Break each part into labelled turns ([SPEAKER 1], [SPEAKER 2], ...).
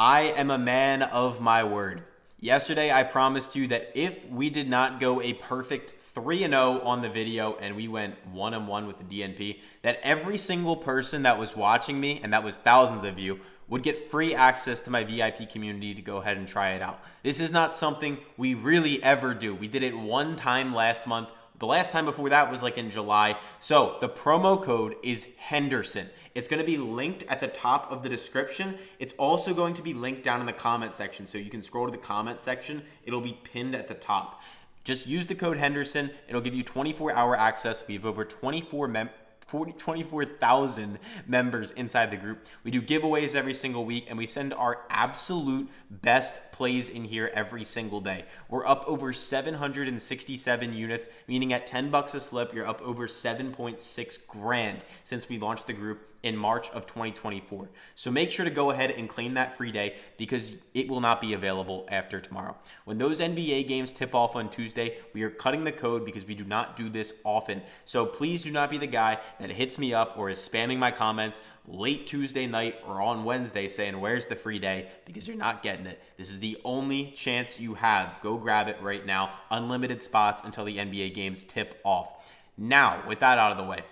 [SPEAKER 1] I am a man of my word. Yesterday, I promised you that if we did not go a perfect 3-0 on the video and we went 1-1 with the DNP, that every single person that was watching me, and that was thousands of you, would get free access to my VIP community to go ahead and try it out. This is not something we really ever do. We did it one time last month. The last time before that was like in July. So the promo code is Henderson. It's going to be linked at the top of the description. It's also going to be linked down in the comment section. So you can scroll to the comment section. It'll be pinned at the top. Just use the code Henderson. It'll give you 24-hour access. We have over 24,000 members inside the group. We do giveaways every single week, and we send our absolute best plays in here every single day. We're up over 767 units, meaning at $10 a slip, you're up over 7.6 grand since we launched the group in March of 2024. So make sure to go ahead and claim that free day because it will not be available after tomorrow. When those NBA games tip off on Tuesday, we are cutting the code because we do not do this often. So please do not be the guy that hits me up or is spamming my comments late Tuesday night or on Wednesday saying, where's the free day? Because you're not getting it. This is the only chance you have. Go grab it right now. Unlimited spots until the NBA games tip off. Now, with that out of the way,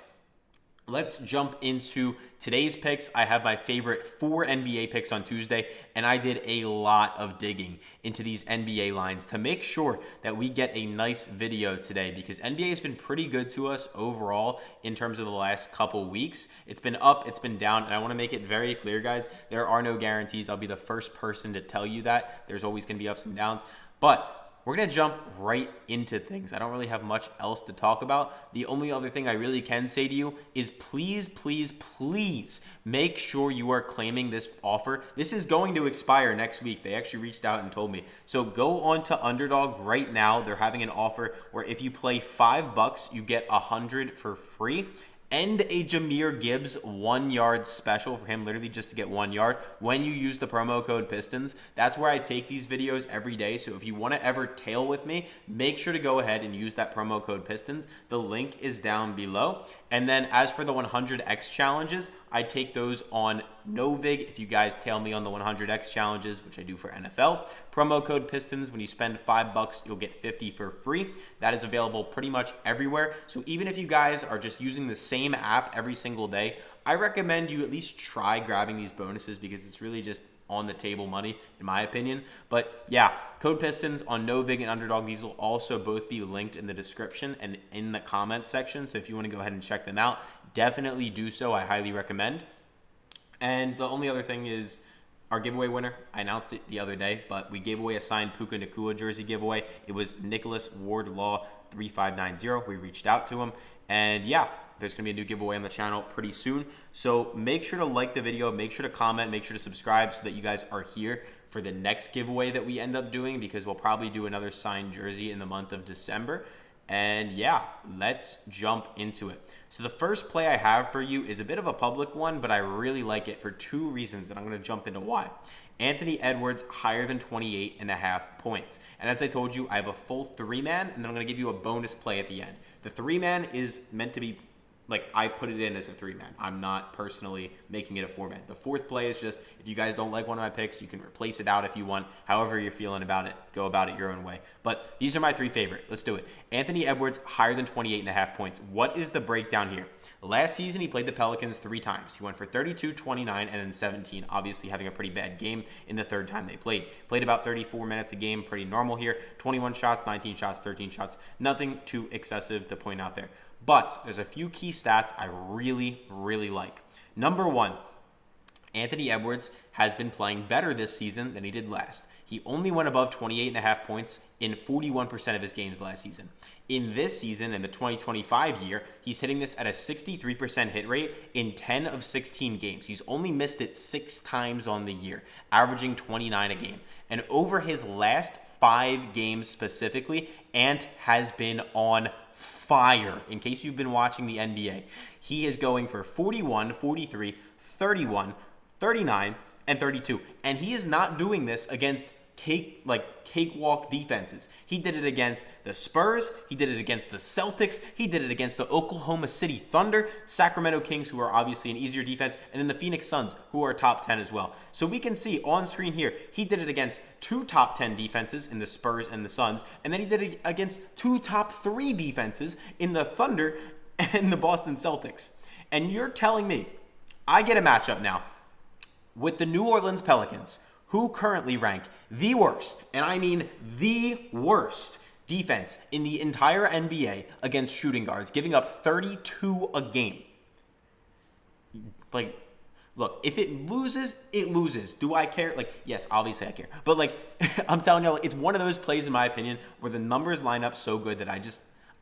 [SPEAKER 1] let's jump into today's picks. I have my favorite 4 NBA picks on Tuesday, and I did a lot of digging into these NBA lines to make sure that we get a nice video today because NBA has been pretty good to us overall in terms of the last couple weeks. It's been up, it's been down, and I want to make it very clear, guys, there are no guarantees. I'll be the first person to tell you that. There's always going to be ups and downs, but we're going to jump right into things. I don't really have much else to talk about. The only other thing I really can say to you is please, please, please make sure you are claiming this offer. This is going to expire next week. They actually reached out and told me. So go on to Underdog right now. They're having an offer where if you play $5, you get 100 for free. And a Jahmyr Gibbs 1-yard special for him, literally just to get 1 yard when you use the promo code PISTONS. That's where I take these videos every day. So if you want to ever tail with me, make sure to go ahead and use that promo code PISTONS. The link is down below. And then as for the 100X challenges, I take those on Novig. If you guys tail me on the 100X challenges, which I do for NFL, promo code PISTONS. When you spend $5, you'll get 50 for free. That is available pretty much everywhere. So even if you guys are just using the same app every single day, I recommend you at least try grabbing these bonuses because it's really just on the table money, in my opinion. But yeah, code PISTONS on Novig and Underdog. These will also both be linked in the description and in the comment section. So if you want to go ahead and check them out, definitely do so. I highly recommend. And the only other thing is our giveaway winner. I announced it the other day, but we gave away a signed Puka Nacua jersey giveaway. It was Nicholas Wardlaw 3590. We reached out to him, and yeah, there's going to be a new giveaway on the channel pretty soon. So make sure to like the video, make sure to comment, make sure to subscribe so that you guys are here for the next giveaway that we end up doing because we'll probably do another signed jersey in the month of December. And yeah, let's jump into it. So the first play I have for you is a bit of a public one, but I really like it for 2 reasons, and I'm going to jump into why. Anthony Edwards higher than 28.5 points. And as I told you, I have a full 3-man, and then I'm going to give you a bonus play at the end. The 3-man is meant to be, like, I put it in as a 3-man. I'm not personally making it a 4-man. The 4th play is just, if you guys don't like one of my picks, you can replace it out if you want. However you're feeling about it, go about it your own way. But these are my 3 favorite. Let's do it. Anthony Edwards, higher than 28.5 points. What is the breakdown here? Last season, he played the Pelicans 3 times. He went for 32, 29, and then 17, obviously having a pretty bad game in the 3rd time they played. Played about 34 minutes a game, pretty normal here. 21 shots, 19 shots, 13 shots. Nothing too excessive to point out there. But there's a few key stats I really, really like. Number 1, Anthony Edwards has been playing better this season than he did last. He only went above 28.5 points in 41% of his games last season. In this season, in the 2025 year, he's hitting this at a 63% hit rate in 10 of 16 games. He's only missed it 6 times on the year, averaging 29 a game. And over his last 5 games specifically, Ant has been on fire. In case you've been watching the NBA, he is going for 41, 43, 31, 39, and 32. And he is not doing this against cakewalk defenses. He did it against the Spurs. He did it against the Celtics. He did it against the Oklahoma City Thunder, Sacramento Kings, who are obviously an easier defense, and then the Phoenix Suns, who are top 10 as well. So we can see on screen here, he did it against 2 top 10 defenses in the Spurs and the Suns, and then he did it against 2 top 3 defenses in the Thunder and the Boston Celtics. And you're telling me I get a matchup now with the New Orleans Pelicans, who currently rank the worst, and I mean the worst, defense in the entire NBA against shooting guards, giving up 32 a game. Like, look, if it loses, it loses. Do I care? Like, yes, obviously I care. But, like, I'm telling you, it's one of those plays, in my opinion, where the numbers line up so good that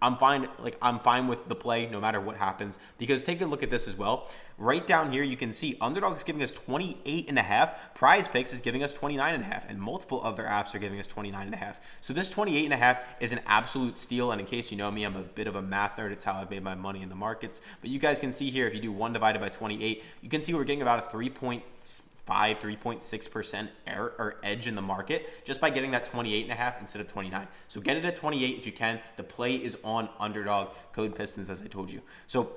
[SPEAKER 1] I'm fine with the play no matter what happens. Because take a look at this as well. Right down here, you can see Underdog is giving us 28.5. PrizePicks is giving us 29.5. And multiple other apps are giving us 29.5. So this 28.5 is an absolute steal. And in case you know me, I'm a bit of a math nerd. It's how I've made my money in the markets. But you guys can see here, if you do 1 divided by 28, you can see we're getting about a 3.6% error or edge in the market just by getting that 28.5 instead of 29. So get it at 28 if you can. The play is on Underdog, code Pistons, as I told you. So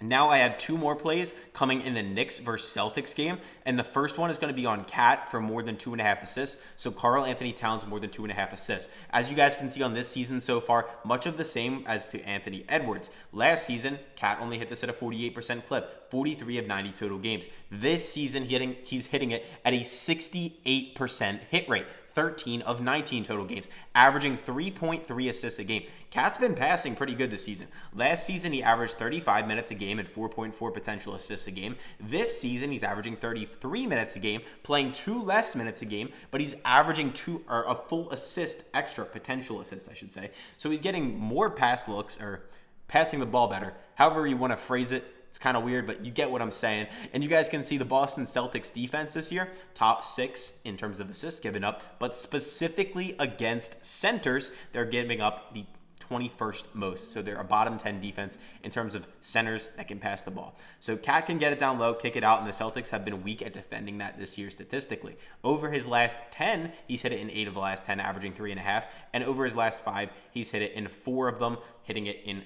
[SPEAKER 1] now I have 2 more plays coming in the Knicks versus Celtics game, and the first one is going to be on Cat for more than 2.5 assists. So Karl-Anthony Towns more than 2.5 assists. As you guys can see on this season so far, much of the same as to Anthony Edwards. Last season, Cat only hit this at a 48% clip, 43 of 90 total games. This season, he's hitting it at a 68% hit rate. 13 of 19 total games, averaging 3.3 assists a game. Cat's been passing pretty good this season. Last season, he averaged 35 minutes a game and 4.4 potential assists a game. This season, he's averaging 33 minutes a game, playing 2 less minutes a game, but he's averaging a full assist extra, potential assist, I should say. So he's getting more pass looks, or passing the ball better, however you want to phrase it. It's kind of weird, but you get what I'm saying. And you guys can see the Boston Celtics defense this year, top 6 in terms of assists given up, but specifically against centers, they're giving up the 21st most. So they're a bottom 10 defense in terms of centers that can pass the ball. So Cat can get it down low, kick it out, and the Celtics have been weak at defending that this year statistically. Over his last 10, he's hit it in 8 of the last 10, averaging 3.5. And over his last 5, he's hit it in 4 of them, hitting it in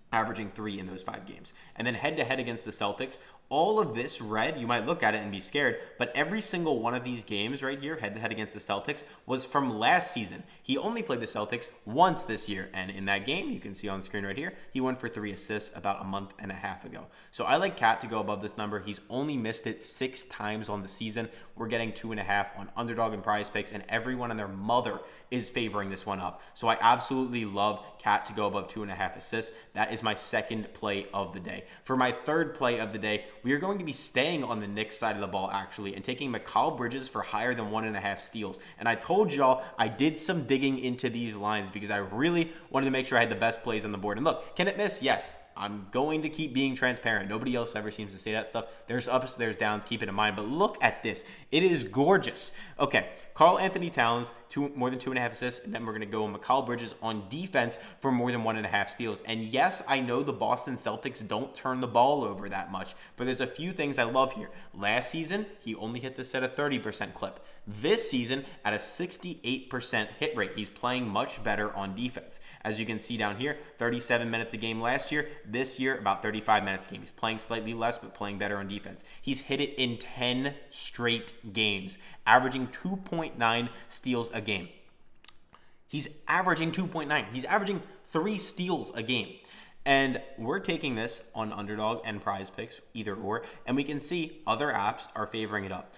[SPEAKER 1] averaging 3 in those 5 games. And then head-to-head against the Celtics, all of this red, you might look at it and be scared, but every single one of these games right here, head-to-head against the Celtics, was from last season. He only played the Celtics once this year, and in that game, you can see on screen right here, he went for 3 assists about a month and a half ago. So I like Cat to go above this number. He's only missed it 6 times on the season. We're getting 2.5 on Underdog and PrizePicks, and everyone and their mother is favoring this one up. So I absolutely love Cat to go above 2.5 assists. That is my second play of the day. For my third play of the day, we are going to be staying on the Knicks side of the ball, actually, and taking Mikal Bridges for higher than 1.5 steals. And I told y'all I did some digging into these lines because I really wanted to make sure I had the best plays on the board. And look, can it miss? Yes. I'm going to keep being transparent. Nobody else ever seems to say that stuff. There's ups, there's downs. Keep it in mind. But look at this. It is gorgeous. Okay, Karl-Anthony Towns, more than 2.5 assists. And then we're going to go Mikal Bridges on defense for more than 1.5 steals. And yes, I know the Boston Celtics don't turn the ball over that much. But there's a few things I love here. Last season, he only hit this at a 30% clip. This season, at a 68% hit rate. He's playing much better on defense. As you can see down here, 37 minutes a game last year. This year, about 35 minutes a game. He's playing slightly less, but playing better on defense. He's hit it in 10 straight games, averaging 2.9 steals a game. He's averaging 2.9. He's averaging 3 steals a game. And we're taking this on Underdog and PrizePicks, either or, and we can see other apps are favoring it up.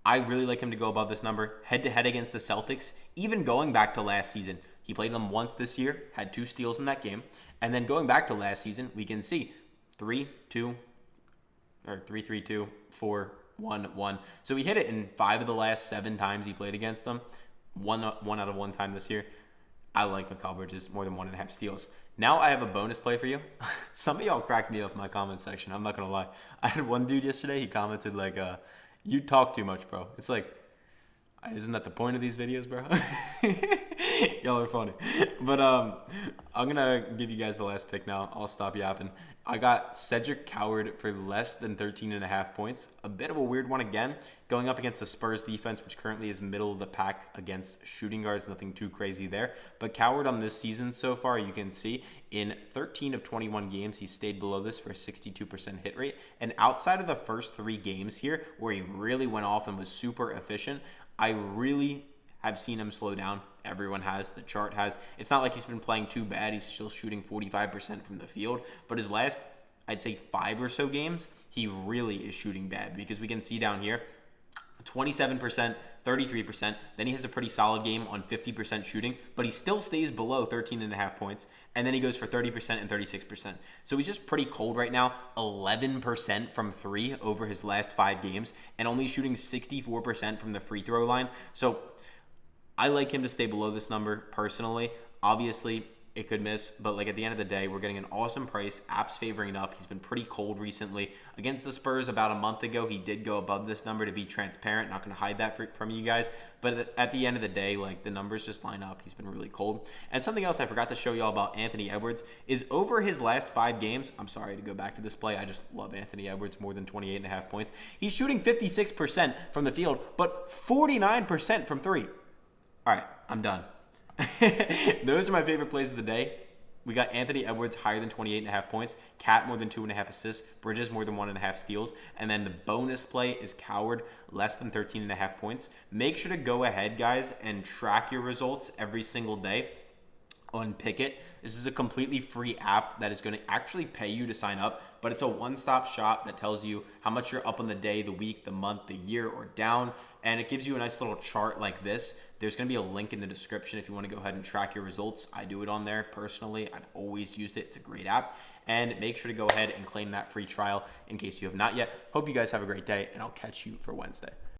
[SPEAKER 1] I really like him to go above this number. Head-to-head against the Celtics, even going back to last season. He played them once this year, had 2 steals in that game. And then going back to last season, we can see 3-2, or 3-3-2, 4-1-1. So he hit it in 5 of the last 7 times he played against them. One out of 1 time this year. I like Mikal Bridges more than 1.5 steals. Now I have a bonus play for you. Some of y'all cracked me up in my comment section. I'm not going to lie. I had one dude yesterday. He commented like, you talk too much, bro. It's like, isn't that the point of these videos, bro? Y'all are funny. But I'm gonna give you guys the last pick now. I'll stop yapping. I got Cedric Coward for less than 13.5 points. A bit of a weird one again, going up against the Spurs defense, which currently is middle of the pack against shooting guards. Nothing too crazy there. But Coward on this season so far, you can see in 13 of 21 games, he stayed below this for a 62% hit rate. And outside of the first 3 games here, where he really went off and was super efficient, I really have seen him slow down. Everyone has. The chart has. It's not like he's been playing too bad. He's still shooting 45% from the field. But his last, I'd say, 5 or so games, he really is shooting bad. Because we can see down here, 27%, 33%. Then he has a pretty solid game on 50% shooting. But he still stays below 13.5 points. And then he goes for 30% and 36%. So he's just pretty cold right now. 11% from 3 over his last 5 games. And only shooting 64% from the free throw line. So I like him to stay below this number personally. Obviously, it could miss, but like at the end of the day, we're getting an awesome price. App's favoring up. He's been pretty cold recently. Against the Spurs about a month ago, he did go above this number to be transparent. Not going to hide that from you guys. But at the end of the day, like the numbers just line up. He's been really cold. And something else I forgot to show y'all about Anthony Edwards is over his last 5 games. I'm sorry to go back to this play. I just love Anthony Edwards more than 28.5 points. He's shooting 56% from the field, but 49% from 3. All right, I'm done. Those are my favorite plays of the day. We got Anthony Edwards higher than 28.5 points, Cat more than 2.5 assists, Bridges more than 1.5 steals, and then the bonus play is Coward less than 13.5 points. Make sure to go ahead, guys, and track your results every single day on Pikkit. This is a completely free app that is going to actually pay you to sign up, but it's a one-stop shop that tells you how much you're up on the day, the week, the month, the year, or down, and it gives you a nice little chart like this. There's going to be a link in the description if you want to go ahead and track your results. I do it on there personally. I've always used it. It's a great app, and make sure to go ahead and claim that free trial in case you have not yet. Hope you guys have a great day, and I'll catch you for Wednesday.